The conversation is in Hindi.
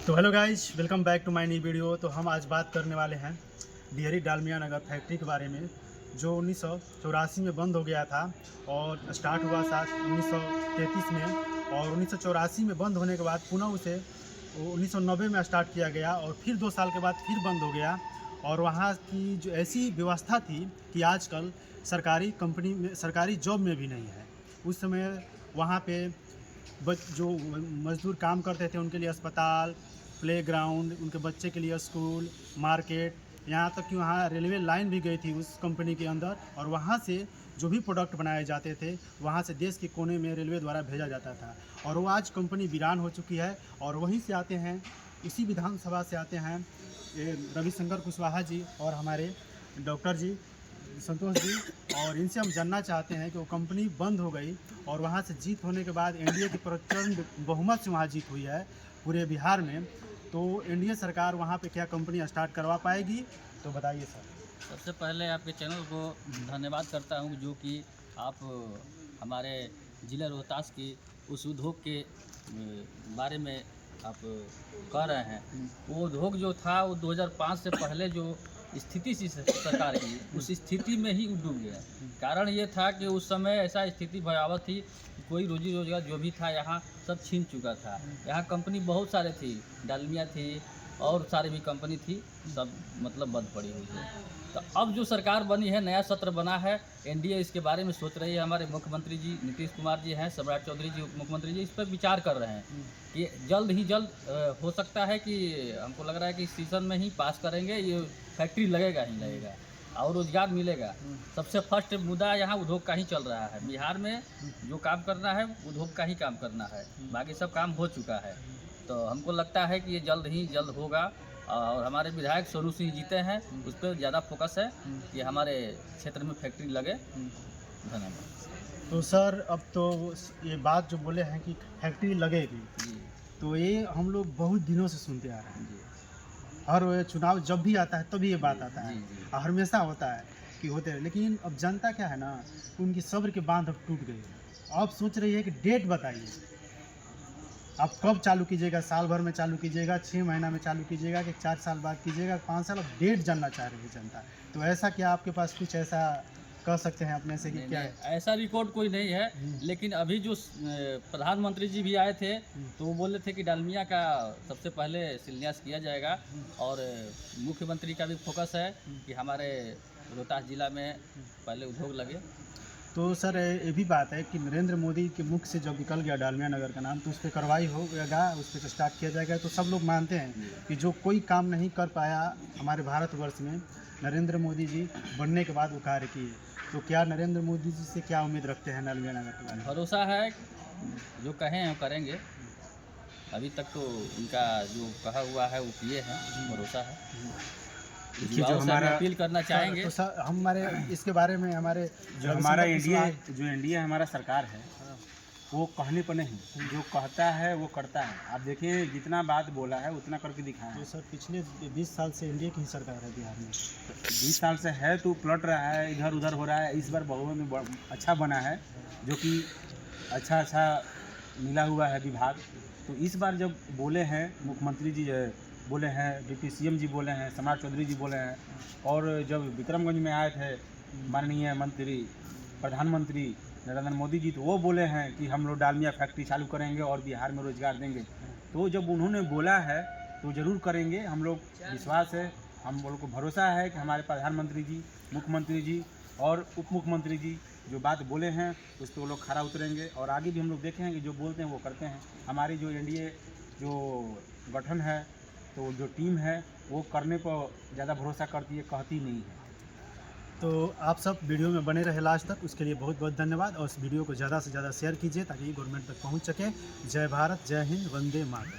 तो hello guys, welcome back to my new video. तो हम आज बात करने वाले हैं डिहरी डालमिया नगर फैक्ट्री के बारे में, जो 1984 में बंद हो गया था और स्टार्ट हुआ था 1933 में। और 1984 में बंद होने के बाद पुनः उसे 1990 में स्टार्ट किया गया और फिर 2 साल के बाद फिर बंद हो गया। और वहाँ की जो ऐसी व्यवस्था थी कि आजकल सरकारी कंपनी में, सरकारी जॉब में भी नहीं है। उस समय वहाँ पे जो मजदूर काम करते थे उनके लिए अस्पताल, प्लेग्राउंड, उनके बच्चे के लिए स्कूल, मार्केट, यहाँ तक कि वहाँ रेलवे लाइन भी गई थी उस कंपनी के अंदर। और वहाँ से जो भी प्रोडक्ट बनाए जाते थे वहाँ से देश के कोने में रेलवे द्वारा भेजा जाता था। और वो आज कंपनी वीरान हो चुकी है। और वहीं से आते हैं, इसी विधानसभा से आते हैं रविशंकर कुशवाहा जी और हमारे डॉक्टर जी संतोष जी। और इनसे हम जानना चाहते हैं कि वो कंपनी बंद हो गई और वहाँ से जीत होने के बाद एनडीए की प्रचंड बहुमत से वहाँ जीत हुई है पूरे बिहार में। तो एनडीए सरकार वहाँ पे क्या कंपनी स्टार्ट करवा पाएगी, तो बताइए सर। सबसे पहले आपके चैनल को धन्यवाद करता हूँ, जो कि आप हमारे ज़िला रोहतास की उस उद्योग के बारे में आप कह रहे हैं। वो उद्योग जो था वो 2005 से पहले जो स्थिति थी सरकार की, उस स्थिति में ही डूब गया। कारण ये था कि उस समय ऐसा स्थिति भयावह थी, कोई रोजी रोजगार जो भी था यहाँ सब छीन चुका था। यहाँ कंपनी बहुत सारे थी, डालमिया थी और सारी भी कंपनी थी, सब मतलब बंद पड़ी हुई है। तो अब जो सरकार बनी है, नया सत्र बना है, एनडीए इसके बारे में सोच रही है। हमारे मुख्यमंत्री जी नीतीश कुमार जी हैं, सम्राट चौधरी जी उप मुख्यमंत्री जी इस पर विचार कर रहे हैं कि जल्द ही जल्द हो सकता है कि हमको लग रहा है कि इस सीज़न में ही पास करेंगे। ये फैक्ट्री लगेगा ही लगेगा और रोजगार मिलेगा। सबसे फर्स्ट मुद्दा यहाँ उद्योग का ही चल रहा है। बिहार में जो काम करना है उद्योग का ही काम करना है, बाकी सब काम हो चुका है। तो हमको लगता है कि ये जल्द ही जल्द होगा। और हमारे विधायक सोनू सिंह जीते हैं, उस पर ज़्यादा फोकस है कि हमारे क्षेत्र में फैक्ट्री लगे। धन्यवाद। तो सर, अब तो ये बात जो बोले हैं कि फैक्ट्री लगेगी, तो ये हम लोग बहुत दिनों से सुनते आ रहे हैं। हर चुनाव जब भी आता है तभी ये बात आता है और हमेशा होता है कि होते हैं। लेकिन अब जनता क्या है ना, उनकी सब्र के बांध अब टूट गई है। अब सोच रही है कि डेट बताइए, आप कब चालू कीजिएगा, साल भर में चालू कीजिएगा, 6 महीना में चालू कीजिएगा कि 4 साल बाद कीजिएगा, 5 साल। अब डेट जानना चाह रही है जनता। तो ऐसा क्या आपके पास कुछ ऐसा कह सकते हैं अपने से कि क्या है? ऐसा रिकॉर्ड कोई नहीं है, लेकिन अभी जो प्रधानमंत्री जी भी आए थे तो वो बोले थे कि डालमिया का सबसे पहले शिलान्यास किया जाएगा। और मुख्यमंत्री का भी फोकस है कि हमारे रोहतास जिला में पहले उद्योग लगे। तो सर, ये भी बात है कि नरेंद्र मोदी के मुख से जब निकल गया डालमिया नगर का नाम, तो उस पर कार्रवाई होगा, उस पर स्टार्ट किया जाएगा। तो सब लोग मानते हैं कि जो कोई काम नहीं कर पाया हमारे भारतवर्ष में, नरेंद्र मोदी जी बनने के बाद वो कार्य किए। तो क्या नरेंद्र मोदी जी से क्या उम्मीद रखते हैं डालमिया नगर के बारे में? भरोसा है, जो कहें हम करेंगे। अभी तक तो उनका जो कहा हुआ है वो किए हैं, भरोसा है। जो हमारा अपील करना चाहेंगे तो सर, हमारे इसके बारे में हमारे जो हमारा इंडिया हमारा सरकार है, वो कहने पर नहीं, जो कहता है वो करता है। आप देखिए, जितना बात बोला है उतना करके दिखाया है। तो सर, पिछले 20 साल से इंडिया की ही सरकार है बिहार में। 20 साल से है तो पलट रहा है, इधर उधर हो रहा है। इस बार बहुमत में अच्छा बना है, जो कि अच्छा मिला हुआ है विभाग। तो इस बार जब बोले हैं मुख्यमंत्री जी बोले हैं, डिप्टी सीएम जी बोले हैं, सम्राट चौधरी जी बोले हैं, और जब विक्रमगंज में आए थे माननीय मंत्री प्रधानमंत्री नरेंद्र मोदी जी, तो वो बोले हैं कि हम लोग डालमिया फैक्ट्री चालू करेंगे और बिहार में रोजगार देंगे। तो जब उन्होंने बोला है तो ज़रूर करेंगे। हम लोग विश्वास है, हम लोग को भरोसा है कि हमारे प्रधानमंत्री जी, मुख्यमंत्री जी और उप मुख्यमंत्री जी जो बात बोले हैं उस पर वो लोग खरा उतरेंगे। और आगे भी हम लोग देखें कि जो बोलते हैं वो करते हैं। हमारी जो एनडीए जो गठन है, तो जो टीम है वो करने पर ज़्यादा भरोसा करती है, कहती नहीं है। तो आप सब वीडियो में बने रहे लास्ट तक, उसके लिए बहुत बहुत धन्यवाद। और इस वीडियो को ज़्यादा से ज़्यादा शेयर कीजिए ताकि गवर्नमेंट तक पहुंच सके। जय भारत, जय हिंद, वंदे मातरम।